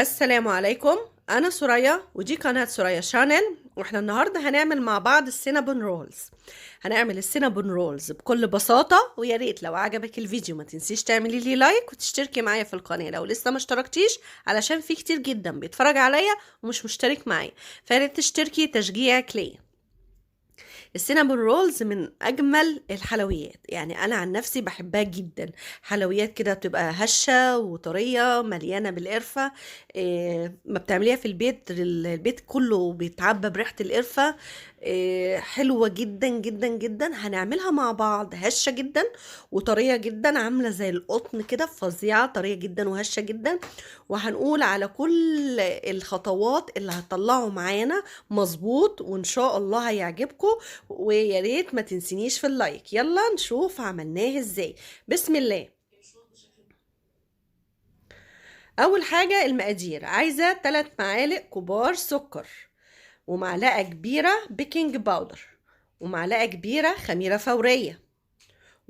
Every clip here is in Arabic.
السلام عليكم. انا سوريا ودي قناة سوريا شانل، واحنا النهاردة هنعمل مع بعض السينابون رولز. هنعمل السينابون رولز بكل بساطة، ويا ريت لو عجبك الفيديو ما تنسيش تعملي لي لايك وتشتركي معايا في القناة لو لسه ما اشتركتيش، علشان في كتير جدا بيتفرج عليا ومش مشترك معايا، فياريت تشتركي تشجيعك ليا. السينابون رولز من اجمل الحلويات، يعني انا عن نفسي بحبها جدا. حلويات كده بتبقى هشه وطريه مليانه بالقرفه. ما بتعمليها في البيت، البيت كله بيتعبى بريحه القرفه. حلوه جدا جدا جدا. هنعملها مع بعض هشه جدا وطريه جدا، عامله زي القطن كده، فظيعه طريه جدا وهشه جدا. وهنقول على كل الخطوات اللي هتطلعوا معانا مظبوط، وان شاء الله هيعجبكم. ويا ريت ما تنسينيش في اللايك. يلا نشوف عملناه ازاي. بسم الله. اول حاجة المقادير: عايزة 3 معالق كبار سكر، ومعلقة كبيرة بيكنج باودر، ومعلقة كبيرة خميرة فورية،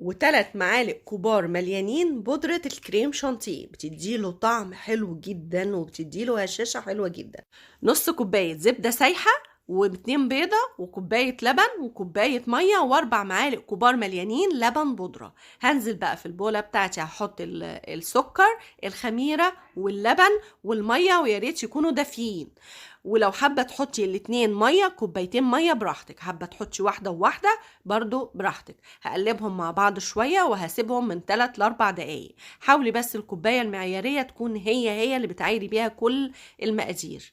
و3 معالق كبار مليانين بودرة الكريم شانتيه، بتديله طعم حلو جدا وبتديله هشاشة حلوة جدا. نص كوباية زبدة سايحة، واتنين بيضة، وكوباية لبن، وكوباية مية، واربع معالق كبار مليانين لبن بودرة. هنزل بقى في البولة بتاعتي، هحط السكر، الخميرة، واللبن، والمية، ويا ريت يكونوا دافيين. ولو حابة تحطي الاتنين مية، كوبايتين مية براحتك، حابة تحطي واحدة وواحدة برضو براحتك. هقلبهم مع بعض شوية وهسيبهم من 3 ل 4 دقايق. حاولي بس الكوباية المعيارية تكون هي اللي بتعايري بيها كل المقادير.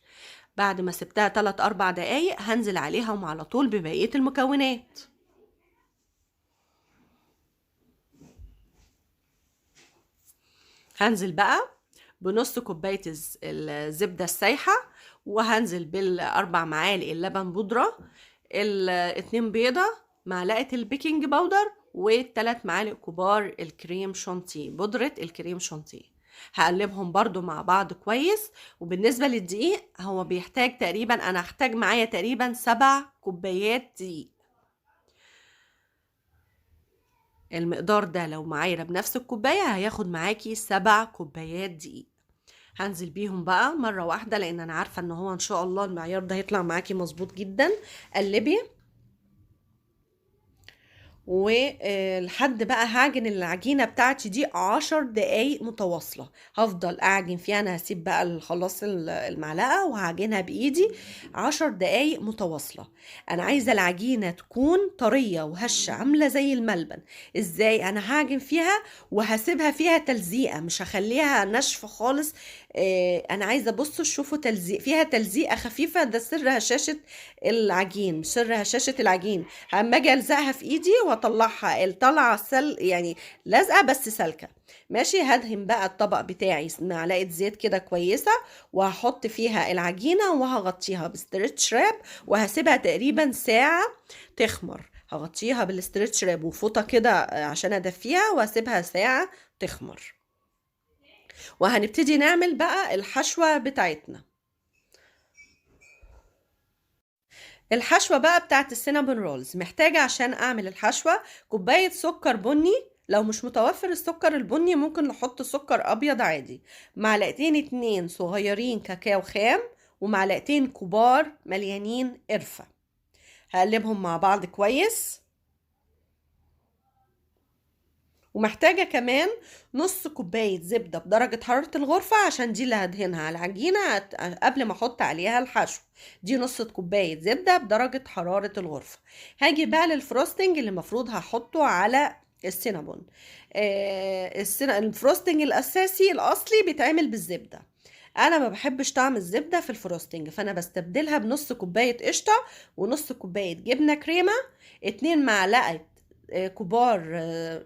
بعد ما سبتها 3 4 دقايق هنزل عليهم على طول ببقية المكونات. هنزل بقى بنص كوباية الزبدة السايحة، وهنزل بالاربع معالق اللبن بودرة، الاتنين بيضة، معلقة البيكنج باودر، والتلات معالق كبار الكريم شانتيه، بودرة الكريم شانتيه. هقلبهم برضو مع بعض كويس. وبالنسبة للدقيق، هو بيحتاج تقريبا، انا هحتاج معايا تقريبا 7 كوبايات دقيق. المقدار ده لو معايرة بنفس الكوباية هياخد معاكي 7 كوبايات دقيق. هنزل بيهم بقى مرة واحدة، لان انا عارفة ان هو ان شاء الله المعيار ده هيطلع معاكي مظبوط جدا. قلبي ولحد بقى هعجن العجينة بتاعتي دي 10 دقايق متواصلة. هفضل اعجن فيها، انا هسيب بقى خلاص المعلقة وهعجنها بايدي 10 دقايق متواصلة. انا عايزة العجينة تكون طرية وهشة عاملة زي الملبن. ازاي؟ انا هعجن فيها وهسيبها فيها تلزيقة، مش هخليها ناشفة خالص. انا عايزة بصوا شوفوا تلزيق فيها، تلزيقة خفيفة، ده سر هشاشة العجين، مش سر هشاشة العجين. اما اجي الزقها في ايدي واطلعها الطلعه يعني لازقه بس سالكه. ماشي. هدهن بقى الطبق بتاعي معلقه زيت كده كويسه، وهحط فيها العجينه وهغطيها بستريتش راب، وهسيبها تقريبا ساعه تخمر. هغطيها بالستريتش راب وفوطه كده عشان ادفيها، وهسيبها ساعه تخمر. وهنبتدي نعمل بقى الحشوه بتاعتنا. الحشوة بقى بتاعت السينابون رولز محتاجة عشان اعمل الحشوة كوباية سكر بني، لو مش متوفر السكر البني ممكن نحط سكر ابيض عادي، معلقتين 2 صغيرين كاكاو خام، ومعلقتين كبار مليانين قرفة. هقلبهم مع بعض كويس. ومحتاجة كمان نص كوباية زبدة بدرجة حرارة الغرفة، عشان دي اللي هدهنها على العجينة قبل ما احط عليها الحشو. دي نص كوباية زبدة بدرجة حرارة الغرفة. هاجي بقى للفروستنج اللي المفروض هحطه على السينابون. الفروستنج الأساسي الأصلي بيتعمل بالزبدة. انا ما بحبش طعم الزبدة في الفروستنج، فانا بستبدلها بنص كوباية قشطة، ونص كوباية جبنة كريمة، 2 معلقة كبار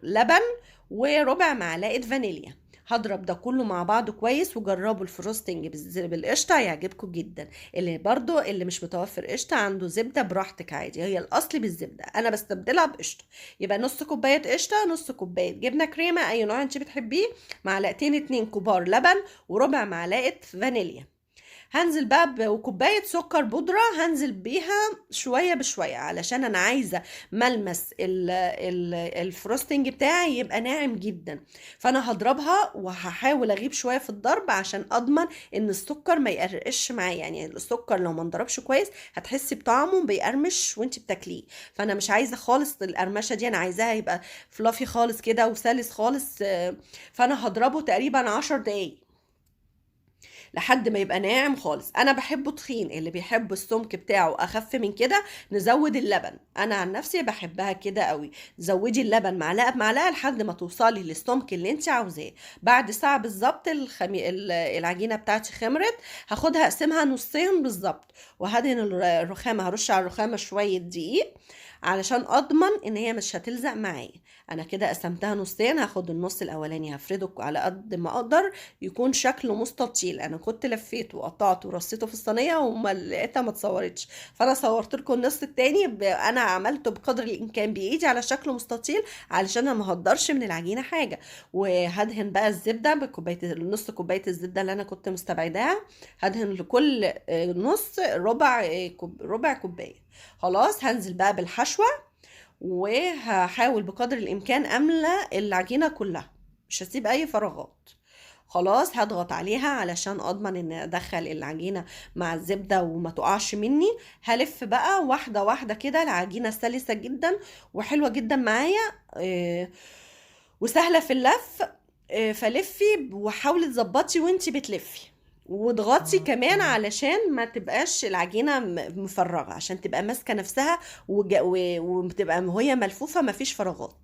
لبن، وربع معلقة فانيليا. هضرب ده كله مع بعضه كويس. وجربوا الفروستنج بالقشطة هيعجبكم جدا. اللي مش متوفر قشطة عنده زبدة براحتك عادي، هي الأصلي بالزبدة، أنا بستبدلها بقشطة. يبقى نص كوباية قشطة، نص كوباية جبنة كريمة أي نوع أنت بتحبيه، معلقتين 2 كبار لبن، وربع معلقة فانيليا. هنزل بقى وكوباية سكر بودرة، هنزل بيها شوية بشوية علشان انا عايزة ملمس الفروستنج بتاعي يبقى ناعم جدا. فانا هضربها وهحاول اغيب شوية في الضرب عشان اضمن ان السكر ما يقرقش معايا. يعني السكر لو ما انضربش كويس هتحسي بطعمه بيقرمش وانت بتاكليه، فانا مش عايزة خالص القرمشة دي، انا عايزاها يبقى فلافي خالص كده وسلس خالص. فانا هضربه تقريبا 10 دقايق لحد ما يبقى ناعم خالص. انا بحبه تخين، اللي بيحب السمك بتاعه اخف من كده نزود اللبن. انا عن نفسي بحبها كده قوي. زودي اللبن معلقه بمعلقه لحد ما توصلي للسمك اللي انت عاوزاه. بعد ساعه بالظبط العجينه بتاعتي خمرت. هاخدها اقسمها نصين بالظبط، وهدهن الرخامه، هرش على الرخامه شويه دقيق علشان اضمن ان هي مش هتلزق معايا. انا كده قسمتها نصين، هاخد النص الاولاني هفرده على قد ما اقدر يكون شكله مستطيل. انا كنت لفيته وقطعته ورصيته في الصينيه وما لقيتها ما اتصورتش، فانا صورت لكم النص التاني انا عملته بقدر الامكان بايدي على شكل مستطيل علشان انا ما هقدرش من العجينه حاجه. وهدهن بقى الزبده بكوبايه، نص كوبايه الزبده اللي انا كنت مستبعداها، هدهن لكل نص ربع كوبايه. خلاص هنزل بقى بالحشوه وهحاول بقدر الامكان املى العجينه كلها، مش هسيب اي فراغات. خلاص هضغط عليها علشان اضمن ان ادخل العجينه مع الزبده وما تقعش مني. هلف بقى واحده واحده كده، العجينه سلسه جدا وحلوه جدا معايا وسهله في اللف. فلفي وحاولي تظبطي وانتي بتلفي، واضغطي كمان علشان ما تبقاش العجينه مفرغه، عشان تبقى ماسكه نفسها وتبقى وهي ملفوفه مفيش فراغات.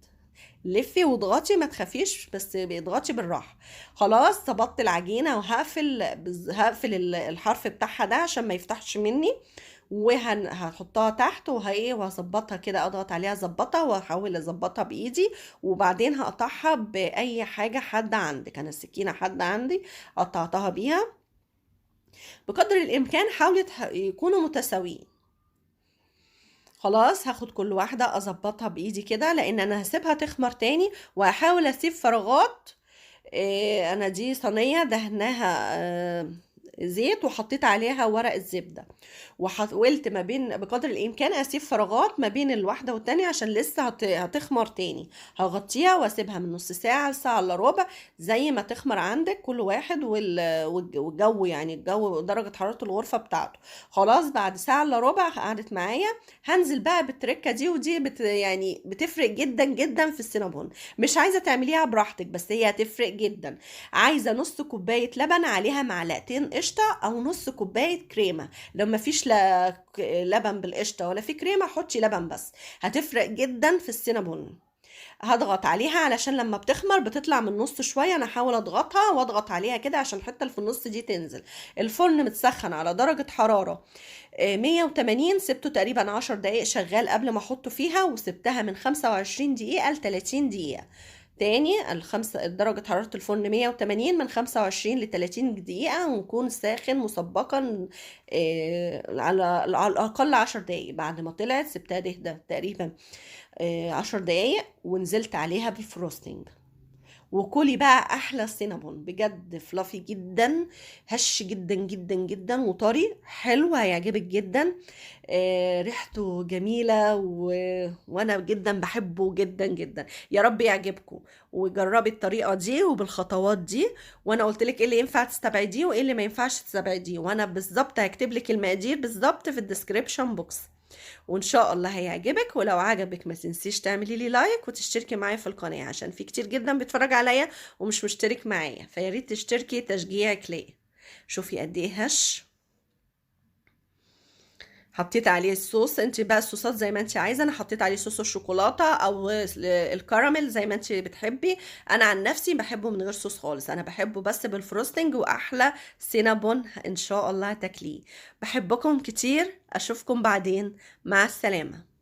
لفي واضغطي ما تخافيش، بس اضغطي بالراحه. خلاص ظبطت العجينه هقفل الحرف بتاعها ده عشان ما يفتحش مني، وهحطها تحت وهظبطها كده، اضغط عليها اظبطها واحاول اظبطها بايدي. وبعدين هقطعها باي حاجه حاده عندك، انا السكينه حاده عندي قطعتها بيها. بقدر الامكان حاولي يكونوا متساويين. خلاص هاخد كل واحدة اظبطها بايدي كده، لان انا هسيبها تخمر تاني وهحاول اسيب فراغات. انا دي صينية دهناها زيت وحطيت عليها ورق الزبدة، وحاولت ما بين بقدر الامكان اسيب فراغات ما بين الواحدة والتانية عشان لسه هتخمر تاني. هغطيها واسيبها من نص ساعة لساعة الا ربع زي ما تخمر عندك كل واحد والجو، يعني الجو درجة حرارة الغرفة بتاعته. خلاص بعد ساعة الا ربع قعدت معايا. هنزل بقى بالتركة دي، ودي يعني بتفرق جدا جدا في السينابون. مش عايزة تعمليها براحتك بس هي هتفرق جدا. عايزة نص كوباية لبن عليها معلقتين قشطة او نص كوباية كريمة. لو مفيش لا لبن بالقشطة ولا في كريمة حطي لبن بس، هتفرق جدا في السينابون. هضغط عليها علشان لما بتخمر بتطلع من النص شوية، انا هحاول اضغطها واضغط عليها كده عشان الحتة اللي في النص دي تنزل. الفرن متسخن على درجة حرارة 180، سبته تقريبا 10 دقايق شغال قبل ما احطه فيها، وسبتها من 25 دقيقة ل 30 دقيقة. تاني درجة حرارة الفرن 180 من 25 ل 30 دقيقة، ونكون ساخن مسبقا على الأقل 10 دقايق. بعد ما طلعت سبتها تهدى تقريبا 10 دقايق ونزلت عليها بالفروستنج. وكلي بقى احلى سينابون، بجد فلافي جدا، هش جدا جدا جدا وطري حلو، هيعجبك جدا. ريحته جميلة وانا جدا بحبه جدا جدا. يا رب يعجبكم وجربي الطريقة دي وبالخطوات دي، وانا قلت لك ايه اللي ينفع تستبعديه وايه اللي ما ينفعش تستبعديه، وانا بالظبط هكتب لك المقادير بالظبط في الديسكريبشن بوكس. وان شاء الله هيعجبك. ولو عجبك ما تنسيش تعملي لي لايك وتشتركي معايا في القناة، عشان في كتير جدا بيتفرج عليا ومش مشترك معايا، فياريت تشتركي تشجيعك ليا. شوفي قد ايه هش. حطيت عليه الصوص، انت بقى الصوصات زي ما انت عايزه. انا حطيت عليه صوص الشوكولاته او الكراميل زي ما انت بتحبي. انا عن نفسي بحبه من غير صوص خالص، انا بحبه بس بالفروستنج، واحلى سينابون ان شاء الله تاكليه. بحبكم كتير، اشوفكم بعدين، مع السلامه.